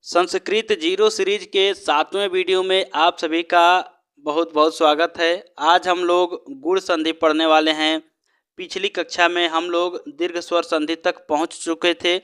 Sanskrit zero series के 7वें video में आप सभी का बहुत बहुत स्वागत है। आज हम लोग गुण संधि पढ़ने वाले हैं। पिछली कक्षा में हम लोग दीर्घ स्वर संधि तक पहुंच चुके थे।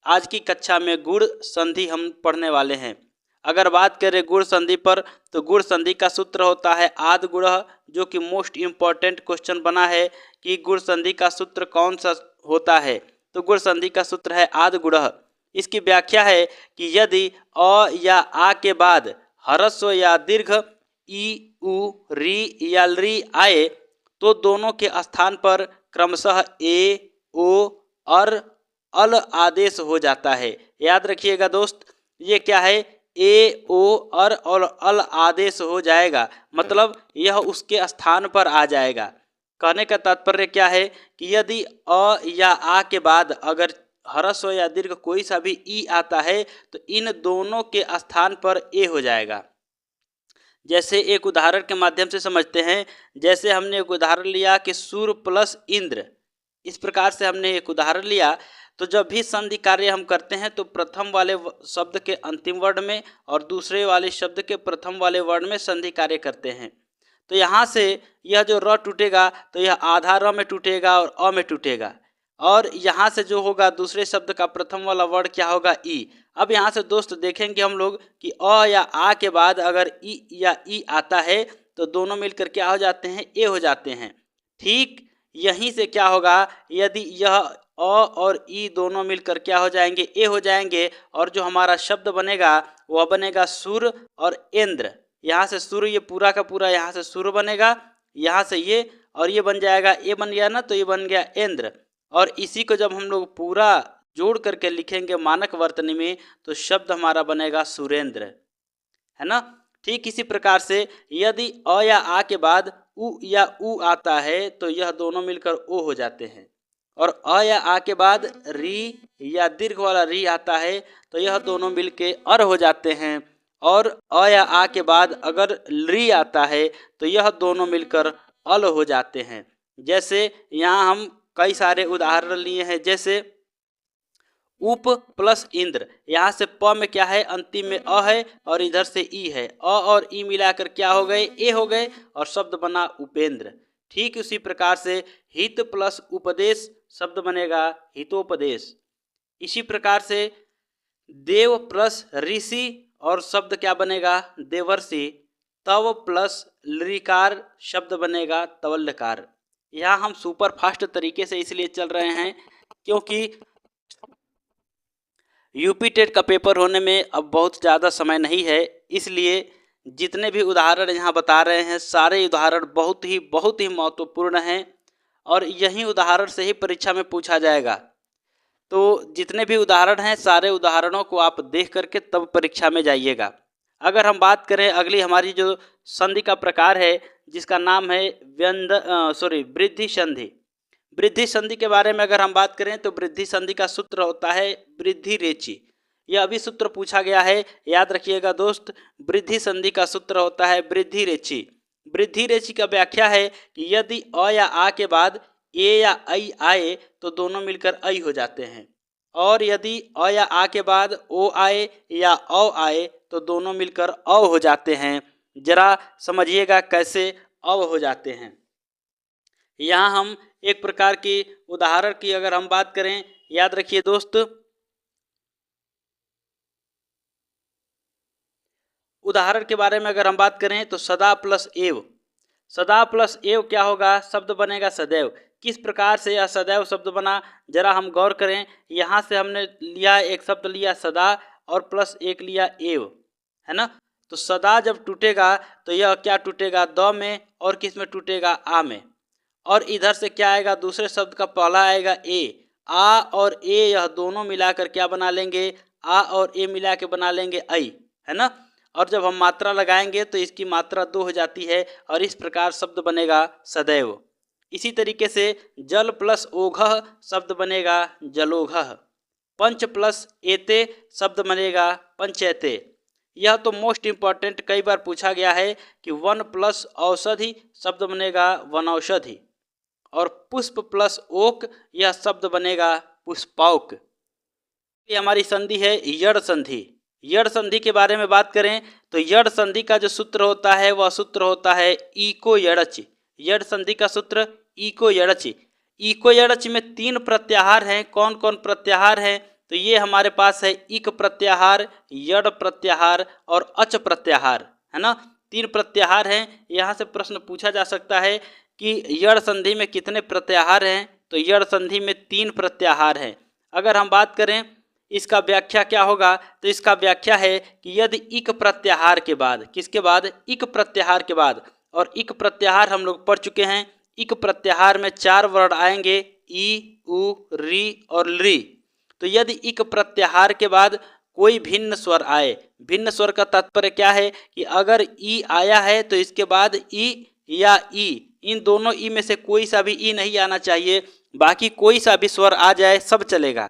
आज की कक्षा में गुण संधि हम पढ़ने वाले हैं। अगर बात करें गुण संधि पर तो गुण संधि का सूत्र होता है आद गुणः, जो कि मोस्ट इम्पॉर्टेंट क्वेश्चन बना है कि गुण संधि का सूत्र कौन सा होता है। तो गुण संधि का सूत्र है आद गुणः। इसकी व्याख्या है कि यदि अ या आ के बाद ह्रस्व या दीर्घ ई, उ, री या री आए तो दोनों के स्थान पर क्रमशः ए, ओ और अल आदेश हो जाता है। याद रखिएगा दोस्त, ये क्या है, ए, ओ और अल आदेश हो जाएगा, मतलब यह उसके स्थान पर आ जाएगा। कहने का तात्पर्य क्या है कि यदि अ या आ के बाद अगर ह्रस्व या दीर्घ कोई सा भी ई आता है तो इन दोनों के स्थान पर ए हो जाएगा। जैसे एक उदाहरण के माध्यम से समझते हैं। जैसे हमने एक उदाहरण लिया कि सूर्य प्लस इंद्र, इस प्रकार से हमने एक उदाहरण लिया। तो जब भी संधि कार्य हम करते हैं तो प्रथम वाले शब्द के अंतिम वर्ण में और दूसरे वाले शब्द के प्रथम वाले वर्ण में संधि कार्य करते हैं। तो यहाँ से यह जो र टूटेगा तो यह आधा र में टूटेगा और अ में टूटेगा, और यहाँ से जो होगा दूसरे शब्द का प्रथम वाला वर्ण क्या होगा, ई। अब यहाँ से दोस्त देखेंगे हम लोग कि अ या आ के बाद अगर ई या ई आता है तो दोनों मिलकर क्या हो जाते हैं, ए हो जाते हैं। ठीक यहीं से क्या होगा, यदि यह अ और ई दोनों मिलकर क्या हो जाएंगे, ए हो जाएंगे, और जो हमारा शब्द बनेगा वह बनेगा सूर्य और इंद्र। यहाँ से सूर्य, ये पूरा का पूरा यहाँ से सूर्य बनेगा, यहाँ से ये और ये बन जाएगा, ए बन गया ना, तो ये बन गया इंद्र। और इसी को जब हम लोग पूरा जोड़ करके लिखेंगे मानक वर्तनी में तो शब्द हमारा बनेगा सुरेंद्र, है ना। ठीक इसी प्रकार से यदि अ या आ के बाद उ या उ आता है तो यह दोनों मिलकर ओ हो जाते हैं, और अ या आ के बाद री या दीर्घ वाला री आता है तो यह दोनों मिलके अर हो जाते हैं, और अ या आ के बाद अगर री आता है तो यह दोनों मिलकर अल हो जाते हैं। जैसे यहाँ हम कई सारे उदाहरण लिए हैं। जैसे उप प्लस इंद्र, यहाँ से प में क्या है, अंतिम में अ है और इधर से ई है, अ और ई मिलाकर क्या हो गए, ए हो गए, और शब्द बना उपेंद्र। ठीक उसी प्रकार से हित प्लस उपदेश शब्द बनेगा हितोपदेश। इसी प्रकार से देव प्लस ऋषि और शब्द क्या बनेगा, देवर्षि। तव प्लस लृकार शब्द बनेगा तवल्लकार। यहाँ हम सुपर फास्ट तरीके से इसलिए चल रहे हैं क्योंकि यूपी टेट का पेपर होने में अब बहुत ज़्यादा समय नहीं है, इसलिए जितने भी उदाहरण यहाँ बता रहे हैं सारे उदाहरण बहुत ही महत्वपूर्ण हैं, और यही उदाहरण से ही परीक्षा में पूछा जाएगा। तो जितने भी उदाहरण हैं सारे उदाहरणों को आप देख करके तब परीक्षा में जाइएगा। अगर हम बात करें अगली हमारी जो संधि का प्रकार है जिसका नाम है वृद्धि संधि। वृद्धि संधि के बारे में अगर हम बात करें तो वृद्धि संधि का सूत्र होता है वृद्धि रेचि। यह अभी सूत्र पूछा गया है, याद रखिएगा दोस्त। वृद्धि संधि का सूत्र होता है वृद्धि रेचि। वृद्धि रेचि का व्याख्या है कि यदि अ या आ के बाद ए या ऐ आए तो दोनों मिलकर ऐ हो जाते हैं, और यदि अ या आ के बाद ओ आए या औ आए तो दोनों मिलकर औ हो जाते हैं। जरा समझिएगा कैसे औ हो जाते हैं। यहाँ हम एक प्रकार की उदाहरण की अगर हम बात करें, याद रखिए दोस्त, उदाहरण के बारे में अगर हम बात करें तो सदा प्लस एव। सदा प्लस एव क्या होगा, शब्द बनेगा सदैव। किस प्रकार से यह सदैव शब्द बना, जरा हम गौर करें। यहाँ से हमने लिया एक शब्द लिया सदा और प्लस एक लिया एव, है ना। तो सदा जब टूटेगा तो यह क्या टूटेगा, द में, और किस में टूटेगा, आ में। और इधर से क्या आएगा, दूसरे शब्द का पहला आएगा ए। आ और ए यह दोनों मिलाकर क्या बना लेंगे, आ और ए मिला के बना लेंगे ऐ, है ना। और जब हम मात्रा लगाएंगे तो इसकी मात्रा 2 हो जाती है, और इस प्रकार शब्द बनेगा सदैव। इसी तरीके से जल प्लस ओघः शब्द बनेगा जलोघः। पंच प्लस एते शब्द बनेगा पंचैते। यह तो मोस्ट इम्पॉर्टेंट कई बार पूछा गया है कि वन प्लस औषधि शब्द बनेगा वनौषधि, और पुष्प प्लस ओक यह शब्द बनेगा पुष्पौक। ये हमारी संधि है यड़ संधि। यड़ संधि के बारे में बात करें तो यड़ संधि का जो सूत्र होता है वह सूत्र होता है इको यड़च। यड़ संधि का सूत्र इको यड़च। इको यड़च में 3 प्रत्याहार हैं। कौन कौन प्रत्याहार हैं? तो ये हमारे पास है इक प्रत्याहार, यड़ प्रत्याहार और अच प्रत्याहार, है ना। 3 प्रत्याहार हैं। यहाँ से प्रश्न पूछा जा सकता है कि यड़ संधि में कितने प्रत्याहार हैं? तो यड़ संधि में 3 प्रत्याहार हैं। अगर हम बात करें इसका व्याख्या क्या होगा, तो इसका व्याख्या है कि यदि इक प्रत्याहार के बाद, किसके बाद? इक प्रत्याहार के बाद, और इक प्रत्याहार हम लोग पढ़ चुके हैं। इक प्रत्याहार में 4 वर्ण आएंगे, ई, उ, री और ली। तो यदि इक प्रत्याहार के बाद कोई भिन्न स्वर आए, भिन्न स्वर का तात्पर्य क्या है कि अगर ई आया है तो इसके बाद ई या ई, इन दोनों ई में से कोई सा भी ई नहीं आना चाहिए, बाकी कोई सा भी स्वर आ जाए सब चलेगा।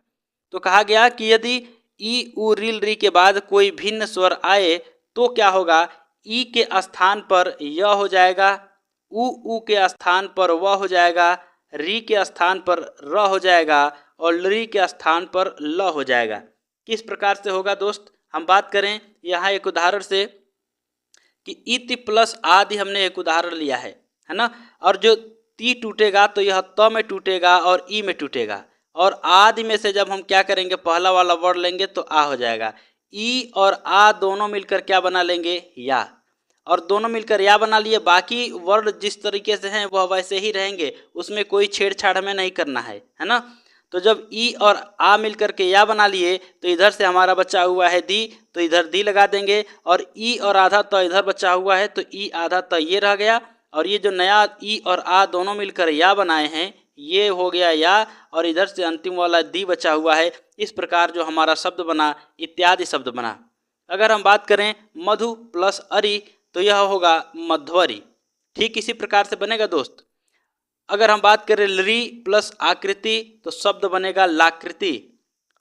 तो कहा गया कि यदि ई, उ, री के बाद कोई भिन्न स्वर आए तो क्या होगा? ई के स्थान पर य हो जाएगा, उ के स्थान पर व हो जाएगा, री के स्थान पर र हो जाएगा और ली के स्थान पर ल हो जाएगा। किस प्रकार से होगा दोस्त? हम बात करें यहाँ एक उदाहरण से कि इति प्लस आदि हमने एक उदाहरण लिया है ना। और जो ती टूटेगा तो यह त में टूटेगा और ई में टूटेगा, और आदि में से जब हम क्या करेंगे, पहला वाला वर्ड लेंगे तो आ हो जाएगा। ई और आ दोनों मिलकर क्या बना लेंगे? या। और दोनों मिलकर या बना लिए, बाकी वर्ड जिस तरीके से हैं वह वैसे ही रहेंगे, उसमें कोई छेड़छाड़ हमें नहीं करना है ना। तो जब ई और आ मिलकर के या बना लिए तो इधर से हमारा बचा हुआ है दी, तो इधर दी लगा देंगे, और ई और आधा तो इधर बचा हुआ है तो ई आधा तो ये रह गया, और ये जो नया ई और आ दोनों मिलकर या बनाए हैं ये हो गया या, और इधर से अंतिम वाला दी बचा हुआ है। इस प्रकार जो हमारा शब्द बना, इत्यादि शब्द बना। अगर हम बात करें मधु प्लस अरि तो यह होगा मध्वरी। ठीक इसी प्रकार से बनेगा दोस्त। अगर हम बात करें ली प्लस आकृति तो शब्द बनेगा लाकृति,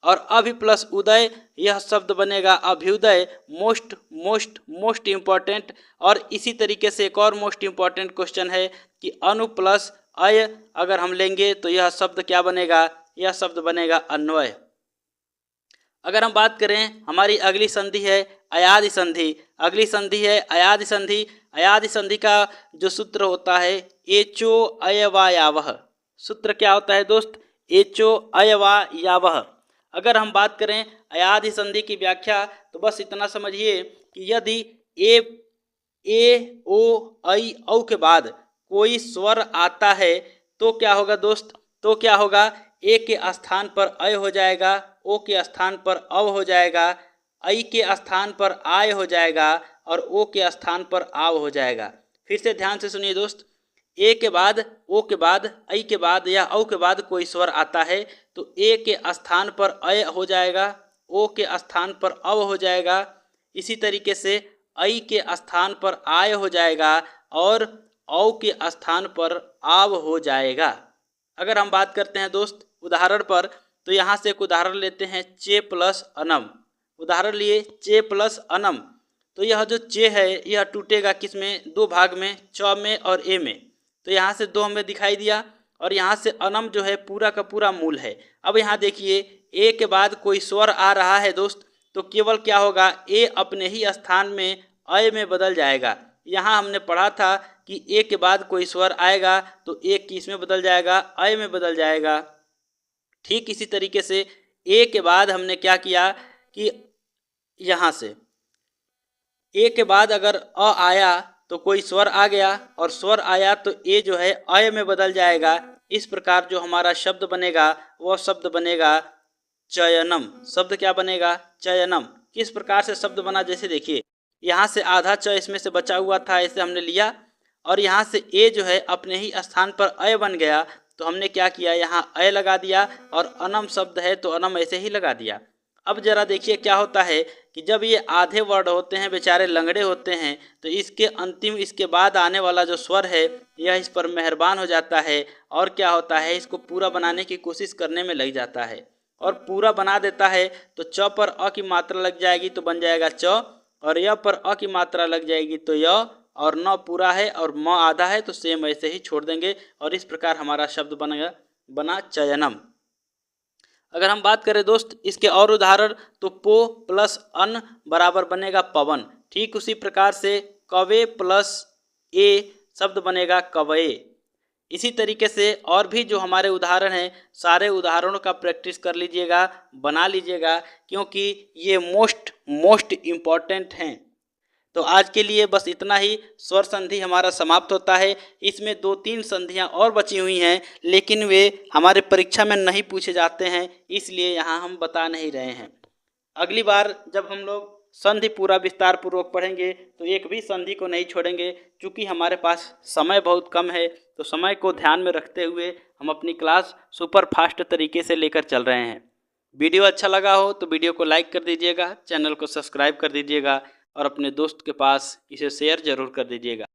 और अभि प्लस उदय यह शब्द बनेगा अभ्युदय। Most most most important. और इसी तरीके से एक और मोस्ट इम्पॉर्टेंट क्वेश्चन है कि अनु प्लस अय अगर हम लेंगे तो यह शब्द क्या बनेगा? यह शब्द बनेगा अन्वय। अगर हम बात करें हमारी अगली संधि है अयादि संधि। अगली संधि है अयादि संधि। अयादि संधि का जो सूत्र होता है एचो अयवायावह। सूत्र क्या होता है दोस्त? एचो अयवायावह। अगर हम बात करें अयादि संधि की व्याख्या तो बस इतना समझिए कि यदि ए ओ ऐ औ के बाद कोई स्वर आता है तो क्या होगा दोस्त? तो क्या होगा? ए के स्थान पर अय हो जाएगा, ओ के स्थान पर अव हो जाएगा, ऐ के स्थान पर आय हो जाएगा और ओ के स्थान पर आव हो जाएगा। फिर से ध्यान से सुनिए दोस्त। ए के बाद, ओ के बाद, ऐ के बाद या औ के बाद कोई स्वर आता है तो ए के स्थान पर अय हो जाएगा, ओ के स्थान पर अव हो जाएगा, इसी तरीके से ऐ के स्थान पर आय हो जाएगा और औ के स्थान पर आव हो जाएगा। अगर हम बात करते हैं दोस्त उदाहरण पर तो यहाँ से एक उदाहरण लेते हैं चे प्लस अनम। उदाहरण लिए चे प्लस अनम। तो यह जो चे है यह टूटेगा किस में? 2 भाग में, च में और ए में। तो यहाँ से 2 हमें दिखाई दिया, और यहाँ से अनम जो है पूरा का पूरा मूल है। अब यहाँ देखिए ए के बाद कोई स्वर आ रहा है दोस्त तो केवल क्या होगा? ए अपने ही स्थान में अय में बदल जाएगा। यहाँ हमने पढ़ा था कि ए के बाद कोई स्वर आएगा तो ए किस में बदल जाएगा? अय में बदल जाएगा। ठीक इसी तरीके से ए के बाद हमने क्या किया कि यहाँ से ए के बाद अगर अ आया तो कोई स्वर आ गया, और स्वर आया तो ए जो है अय में बदल जाएगा। इस प्रकार जो हमारा शब्द बनेगा वह शब्द बनेगा चयनम। शब्द क्या बनेगा? चयनम। किस प्रकार से शब्द बना? जैसे देखिए यहाँ से आधा च इसमें से बचा हुआ था, इसे हमने लिया, और यहाँ से ए जो है अपने ही स्थान पर अय बन गया तो हमने क्या किया? यहाँ अय लगा दिया, और अनम शब्द है तो अनम ऐसे ही लगा दिया। अब जरा देखिए क्या होता है कि जब ये आधे वर्ड होते हैं, बेचारे लंगड़े होते हैं, तो इसके अंतिम, इसके बाद आने वाला जो स्वर है यह इस पर मेहरबान हो जाता है, और क्या होता है? इसको पूरा बनाने की कोशिश करने में लग जाता है, और पूरा बना देता है। तो च पर अ की मात्रा लग जाएगी तो बन जाएगा च, और य पर अ की मात्रा लग जाएगी तो य, और न पूरा है और म आधा है तो सेम ऐसे ही छोड़ देंगे, और इस प्रकार हमारा शब्द बना चयनम। अगर हम बात करें दोस्त इसके और उदाहरण, तो पो प्लस अन बराबर बनेगा पवन। ठीक उसी प्रकार से कवे प्लस ए शब्द बनेगा कवये। इसी तरीके से और भी जो हमारे उदाहरण हैं, सारे उदाहरणों का प्रैक्टिस कर लीजिएगा, बना लीजिएगा, क्योंकि ये मोस्ट इम्पॉर्टेंट हैं। तो आज के लिए बस इतना ही। स्वर संधि हमारा समाप्त होता है। इसमें 2-3 संधियां और बची हुई हैं, लेकिन वे हमारे परीक्षा में नहीं पूछे जाते हैं, इसलिए यहाँ हम बता नहीं रहे हैं। अगली बार जब हम लोग संधि पूरा विस्तार पूर्वक पढ़ेंगे तो एक भी संधि को नहीं छोड़ेंगे। चूँकि हमारे पास समय बहुत कम है, तो समय को ध्यान में रखते हुए हम अपनी क्लास सुपर फास्ट तरीके से लेकर चल रहे हैं। वीडियो अच्छा लगा हो तो वीडियो को लाइक कर दीजिएगा, चैनल को सब्सक्राइब कर दीजिएगा और अपने दोस्त के पास इसे शेयर ज़रूर कर दीजिएगा।